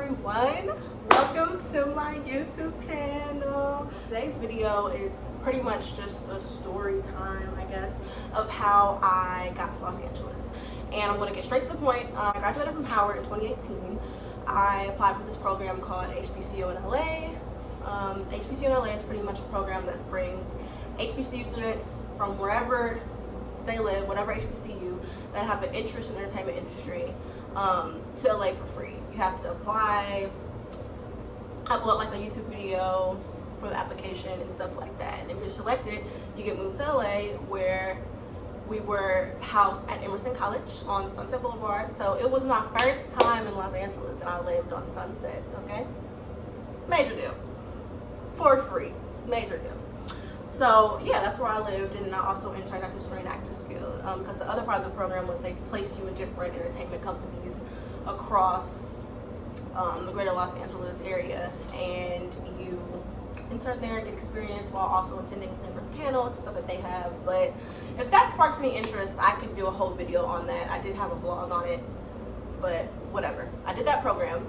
everyone, welcome to my YouTube channel. Today's video is pretty much just a story time, I guess, of how I got to Los Angeles. And I'm going to get straight to the point. I graduated from Howard in 2018. I applied for this program called HBCU in LA. HBCU in LA is pretty much a program that brings HBCU students from wherever they live, whatever HBCU, that have an interest in the entertainment industry, to LA for free. You have to apply, upload like a YouTube video for the application and stuff like that. And if you're selected, you get moved to LA, where we were housed at Emerson College on Sunset Boulevard. So it was my first time in Los Angeles, and I lived on Sunset, okay? Major deal. For free, major deal. So yeah, that's where I lived, and I also interned at the Screen Actors Guild, because the other part of the program was they placed you in different entertainment companies across the greater Los Angeles area, and you intern there and get experience while also attending different panels, stuff that they have. But if that sparks any interest, I could do a whole video on that. I did have a blog on it, but whatever. I did that program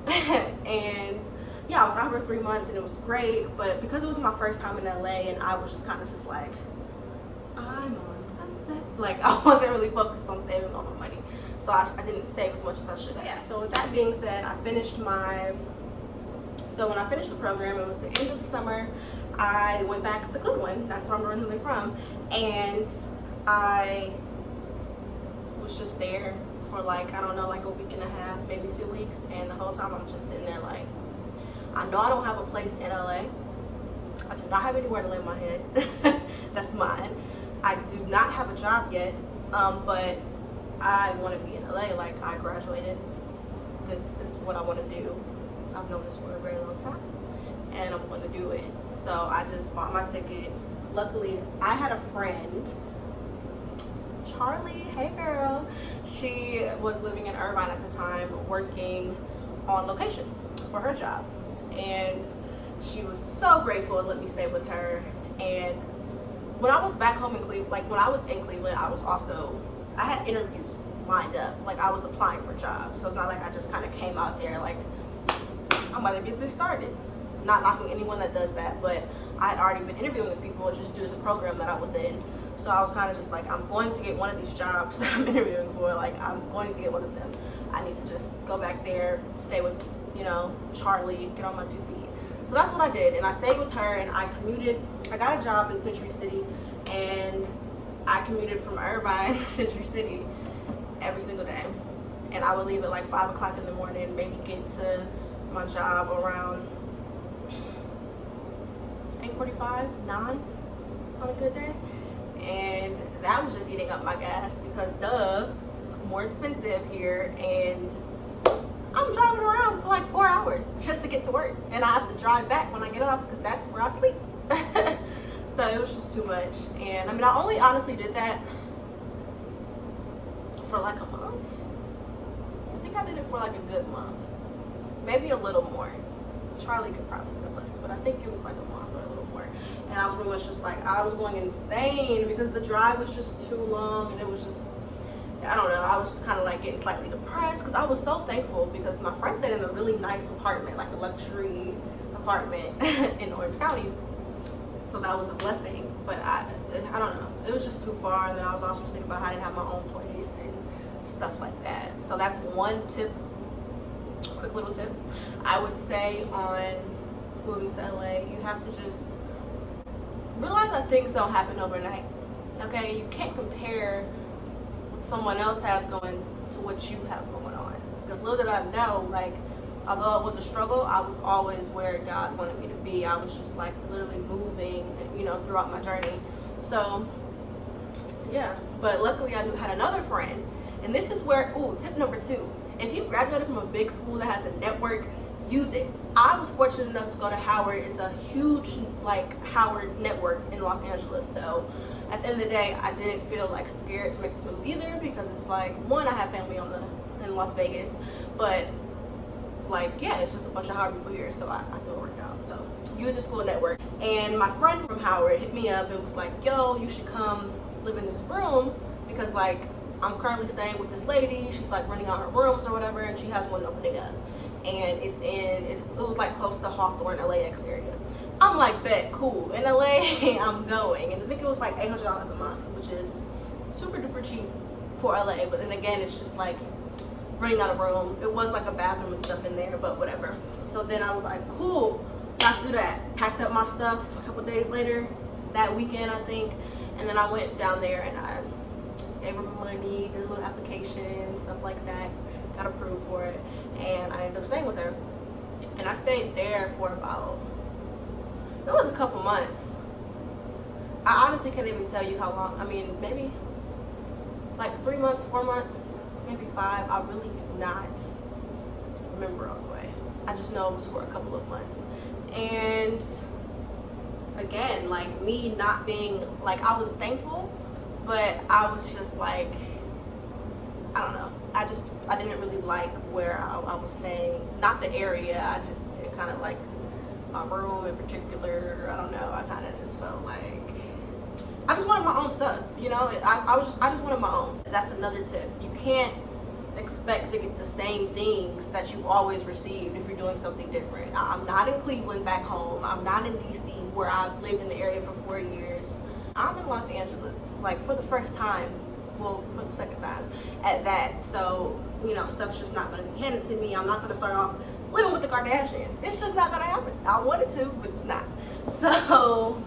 and yeah, I was out for 3 months and it was great, but because it was my first time in LA and I was just kind of just like, I'm on Sunset. Like, I wasn't really focused on saving all my money. So I didn't save as much as I should have. Yeah, so with that being said, so when I finished the program, it was the end of the summer. I went back to Cleveland, that's where I'm originally from, and I was just there for like, I don't know, like a week and a half, maybe 2 weeks, and the whole time I'm just sitting there like, I know I don't have a place in LA. I do not have anywhere to lay my head. That's mine. I do not have a job yet, but I want to be in LA. Like, I graduated. This is what I want to do. I've known this for a very long time, and I'm going to do it. So I just bought my ticket. Luckily, I had a friend, Charlie. Hey girl. She was living in Irvine at the time, working on location for her job. And she was so grateful to let me stay with her. And when I was back home in Cleveland, like when I was in Cleveland, I had interviews lined up. Like, I was applying for jobs. So it's not like I just kind of came out there like, I'm about to get this started. Not knocking anyone that does that, but I had already been interviewing with people just due to the program that I was in. So I was kind of just like, I'm going to get one of these jobs that I'm interviewing for. Like, I'm going to get one of them. I need to just go back there, stay with, you know, Charlie, get on my 2 feet. So that's what I did, and I stayed with her, and I commuted. I got a job in Century City, and I commuted from Irvine to Century City every single day. And I would leave at like 5 o'clock in the morning, maybe get to my job around 8:45, 9 on a good day. And that was just eating up my gas because duh, it's more expensive here, and I'm driving around for like 4 hours just to get to work, and I have to drive back when I get off because that's where I sleep. So it was just too much. And I mean, I only honestly did that for like a month. I think I did it for like a good month, maybe a little more. Charlie could probably tell us, but I think it was like a month or a little more. And I was pretty much just like, I was going insane because the drive was just too long, and it was just, I don't know, I was just kind of like getting slightly depressed because I was so thankful because my friend stayed in a really nice apartment, like a luxury apartment in Orange County. So that was a blessing, but I don't know, it was just too far. And then I was also just thinking about how I didn't have my own place and stuff like that. So that's one tip, quick little tip I would say on moving to LA. You have to just realize that things don't happen overnight, okay? You can't compare someone else has going to what you have going on, because little did I know, like, although it was a struggle, I was always where God wanted me to be. I was just like literally moving, you know, throughout my journey. So yeah, but luckily I had another friend, and this is where, tip number 2, if you graduated from a big school that has a network, use it. I was fortunate enough to go to Howard. It's a huge, like, Howard network in Los Angeles. So at the end of the day, I didn't feel like scared to make this move either, because it's like, one, I have family in Las Vegas, but like, yeah, it's just a bunch of Howard people here, so I feel it worked out. So use the school network. And my friend from Howard hit me up and was like, yo, you should come live in this room, because like, I'm currently staying with this lady. She's like renting out her rooms or whatever, and she has one opening up. And it was like close to Hawthorne, LAX area. I'm like, bet, cool. In LA, I'm going. And I think it was like $800 a month, which is super duper cheap for LA. But then again, it's just like renting out a room. It was like a bathroom and stuff in there, but whatever. So then I was like, cool, got to do that. Packed up my stuff a couple days later, that weekend I think. And then I went down there and I gave her money, did a little application, stuff like that. Got approved for it. And I ended up staying with her. And I stayed there for about, it was a couple months. I honestly can't even tell you how long. I mean, maybe like 3 months, 4 months, maybe 5. I really do not remember all the way. I just know it was for a couple of months. And again, like me not being, like I was thankful, but I was just like, I don't know. I didn't really like where I was staying. Not the area, I just didn't kind of like my room in particular. I don't know, I kind of just felt like I just wanted my own stuff, you know. I just wanted my own. That's another tip. You can't expect to get the same things that you've always received if you're doing something different. I'm not in Cleveland back home. I'm not in DC where I've lived in the area for 4 years. I'm in Los Angeles, like for the first time, well, for the second time at that. So, you know, stuff's just not gonna be handed to me. I'm not gonna start off living with the Kardashians. It's just not gonna happen. I wanted to, but it's not. So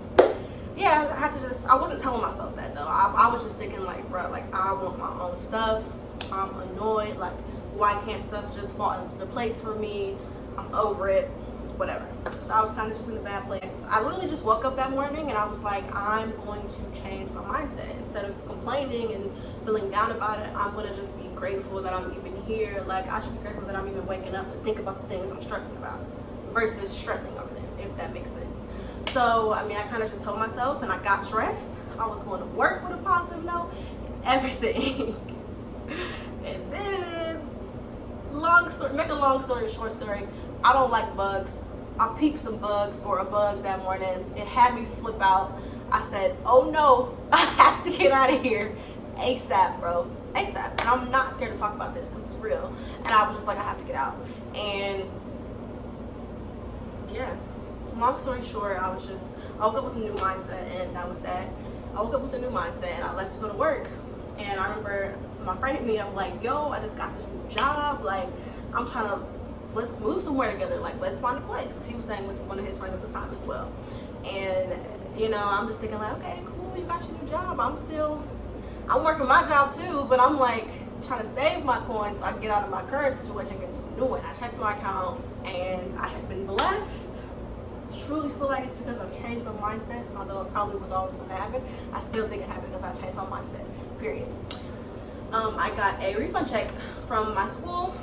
yeah, I had to just, I wasn't telling myself that though. I was just thinking like, bro, like I want my own stuff. I'm annoyed, like why can't stuff just fall into place for me? I'm over it, whatever. So I was kind of just in a bad place. I literally just woke up that morning and I was like, I'm going to change my mindset. Instead of complaining and feeling down about it, I'm gonna just be grateful that I'm even here. Like I should be grateful that I'm even waking up to think about the things I'm stressing about versus stressing over them, if that makes sense. So, I mean, I kind of just told myself and I got dressed. I was going to work with a positive note and everything. And then, make a long story short story, I don't like bugs. I peeped some bugs or a bug that morning. It had me flip out. I said, oh no, I have to get out of here ASAP, bro. ASAP. And I'm not scared to talk about this because it's real. And I was just like, I have to get out. And yeah, long story short, I woke up with a new mindset and that was that. I woke up with a new mindset and I left to go to work. And I remember my friend hit me up like, yo, I just got this new job. Like, I'm trying to, let's move somewhere together. Like, let's find a place. Because he was staying with one of his friends at the time as well. And, you know, I'm just thinking like, okay, cool, you got your new job. I'm working my job too, but I'm like trying to save my coins so I can get out of my current situation and get to a new one. I checked my account and I have been blessed. Truly feel like it's because I've changed my mindset, although it probably was always going to happen. I still think it happened because I changed my mindset, period. I got a refund check from my school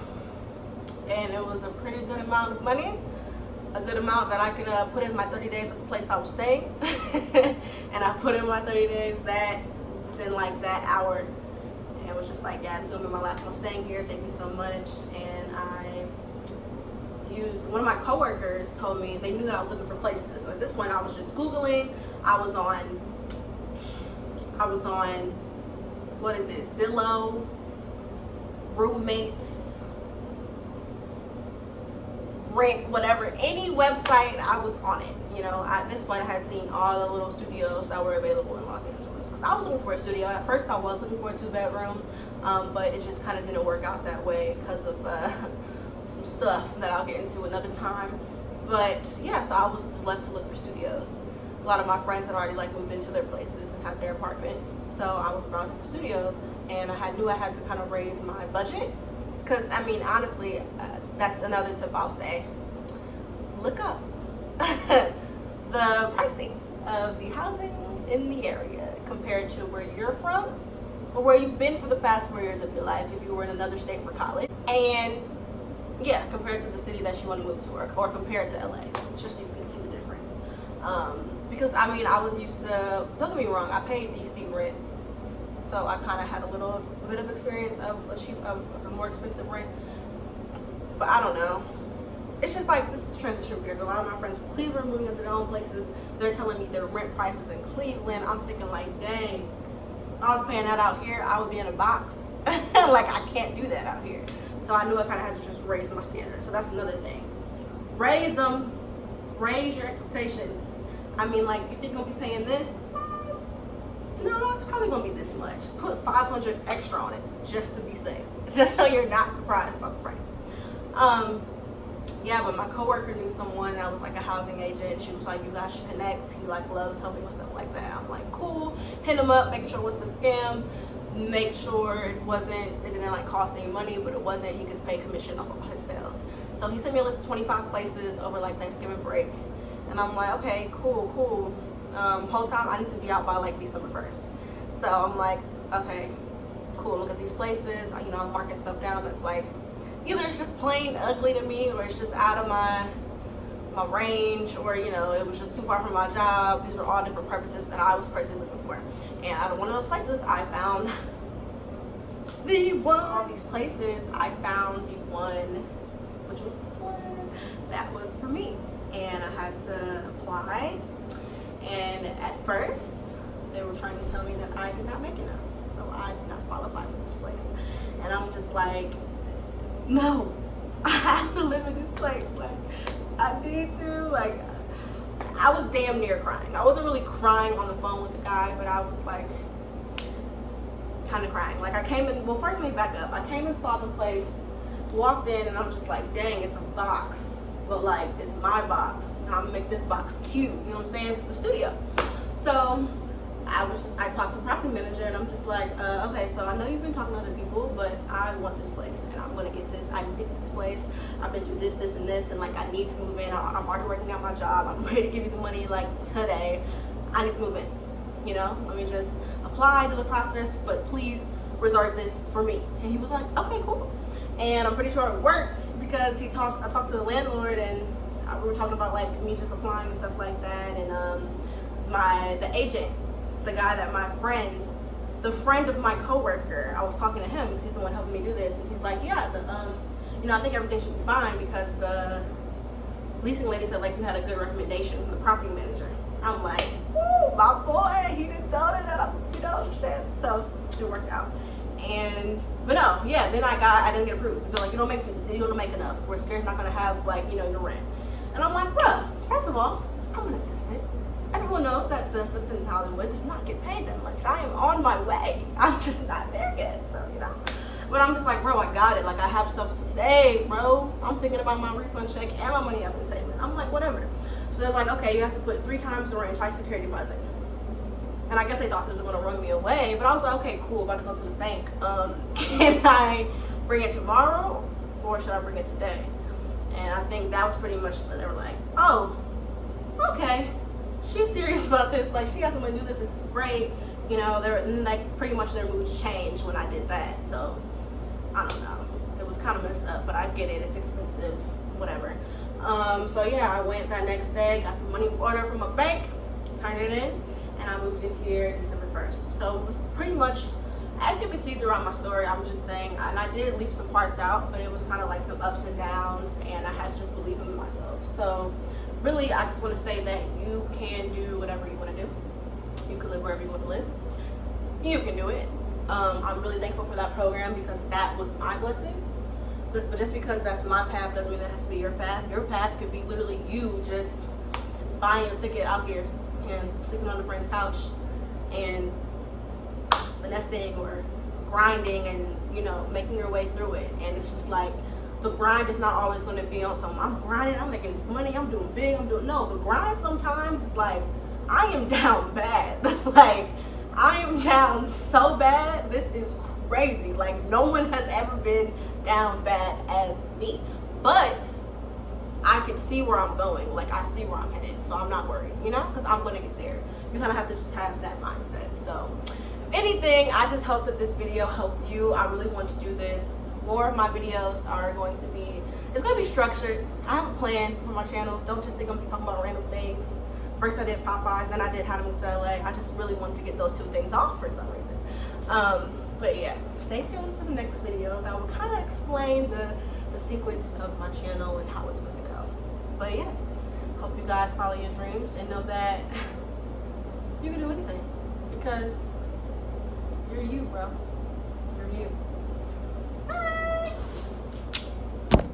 and it was a pretty good amount of money, a good amount that I could put in my 30 days at the place I was staying. And I put in my 30 days within like that hour, and it was just like, yeah, this will be my last month staying here, thank you so much. And I used, one of my coworkers told me, they knew that I was looking for places. So at this point I was just Googling. I was on what is it, Zillow, Roommates, Rent, whatever, any website, I was on it. You know, at this point I had seen all the little studios that were available in Los Angeles. Because I was looking for a studio. At first I was looking for a 2-bedroom, but it just kind of didn't work out that way because of some stuff that I'll get into another time. But yeah, so I was left to look for studios. A lot of my friends had already like moved into their places and had their apartments, so I was browsing for studios, and I knew I had to kind of raise my budget. Because I mean, honestly, that's another tip I'll say. Look up the pricing of the housing in the area compared to where you're from or where you've been for the past 4 years of your life if you were in another state for college. And yeah, compared to the city that you want to move to, or compared to LA, just so you can see the difference. Because I mean, I was used to, don't get me wrong, I paid DC rent, so I kind of had a bit of experience of a more expensive rent. But I don't know. It's just like, this is a transition period. A lot of my friends from Cleveland are moving into their own places. They're telling me their rent prices in Cleveland. I'm thinking like, dang, I was paying that out here, I would be in a box. Like, I can't do that out here. So I knew I kind of had to just raise my standards. So that's another thing. Raise them. Raise your expectations. I mean, like, you think you're gonna be paying this? No, it's probably gonna be this much. Put 500 extra on it just to be safe, just so you're not surprised by the price. Yeah, but my coworker knew someone that was like a housing agent. She was like, you guys should connect. He like loves helping with stuff like that. I'm like, cool. Hit him up, making sure it wasn't a scam. Make sure it didn't like cost any money, but it wasn't. He gets paid commission off of his sales. So he sent me a list of 25 places over like Thanksgiving break, and I'm like, okay, cool. Whole time I need to be out by like December 1st. So I'm like, okay, cool. Look at these places. You know, I'm marking stuff down that's like, either it's just plain ugly to me, or it's just out of my range, or you know, it was just too far from my job. These are all different purposes that I was personally looking for. And out of one of those places, I found the one. All these places, I found the one, which was this one, that was for me. And I had to apply. And at first, they were trying to tell me that I did not make enough, so I did not qualify for this place. And I'm just like, no, I have to live in this place. Like, I need to. Like, I was damn near crying. I wasn't really crying on the phone with the guy, but I was like, kind of crying. Like, I came in, well, first let me back up. I came and saw the place, walked in, and I'm just like, dang, it's a box. But like, it's my box. I'm gonna make this box cute. You know what I'm saying? It's the studio. So I talked to the property manager, and I'm just like, okay, so I know you've been talking to other people, but I want this place, and I'm gonna get this. I need to get this place. I've been through this, and this, and like, I need to move in. I'm already working out my job. I'm ready to give you the money like today. I need to move in. You know, let me just apply to the process, but please reserve this for me. And he was like, okay, cool. And I'm pretty sure it worked because I talked to the landlord, and we were talking about like me just applying and stuff like that. And the agent, the guy that the friend of my coworker, I was talking to him because he's the one helping me do this, and he's like, yeah, you know, I think everything should be fine because the leasing lady said like you had a good recommendation from the property manager. I'm like, woo, my boy, he didn't tell her that you know what I'm saying? So it worked out. But no, yeah, then I didn't get approved. So like, you don't make enough. We're scared you're not gonna have like, you know, your rent. And I'm like, bruh, first of all, I'm an assistant. Everyone knows that the assistant in Hollywood does not get paid that much. I am on my way. I'm just not there yet, so you know. But I'm just like, bro, I got it. Like, I have stuff saved, bro. I'm thinking about my refund check and my money I've been saving. I'm like, whatever. So they're like, okay, you have to put 3 times the rent, twice security deposit. And I guess they thought they was gonna run me away, but I was like, okay, cool, about to go to the bank. Can I bring it tomorrow, or should I bring it today? And I think that was pretty much, they were like, oh, okay, she's serious about this. Like, she got someone to do this. This is great. You know, they're like, pretty much their moods changed when I did that. So I don't know. It was kind of messed up, but I get it. It's expensive, whatever. So yeah, I went that next day, got the money order from a bank, turned it in, and I moved in here December 1st. So it was pretty much, as you can see throughout my story, I'm just saying, and I did leave some parts out, but it was kind of like some ups and downs, and I had to just believe in myself. So really, I just want to say that you can do whatever you want to do. You can live wherever you want to live. You can do it. I'm really thankful for that program because that was my blessing. But just because that's my path doesn't mean that has to be your path. Your path could be literally you just buying your ticket out here and sleeping on a friend's couch and finessing or grinding and, you know, making your way through it. And it's just like, the grind is not always going to be on something. I'm grinding, I'm making this money, I'm doing big, no, the grind sometimes is like, I am down bad. Like, I am down so bad, this is crazy. Like, no one has ever been down bad as me. But I can see where I'm going. Like, I see where I'm headed, so I'm not worried, you know, because I'm going to get there. You kind of have to just have that mindset. So, if anything, I just hope that this video helped you. I really want to do this. More of my videos are going to be, it's going to be structured. I have a plan for my channel. Don't just think I'm going to be talking about random things. First I did Popeyes, then I did How to Move to LA. I just really wanted to get those 2 things off for some reason. But yeah, stay tuned for the next video that will kind of explain the sequence of my channel and how it's going to go. But yeah, hope you guys follow your dreams and know that you can do anything because You're you, bro. You're you.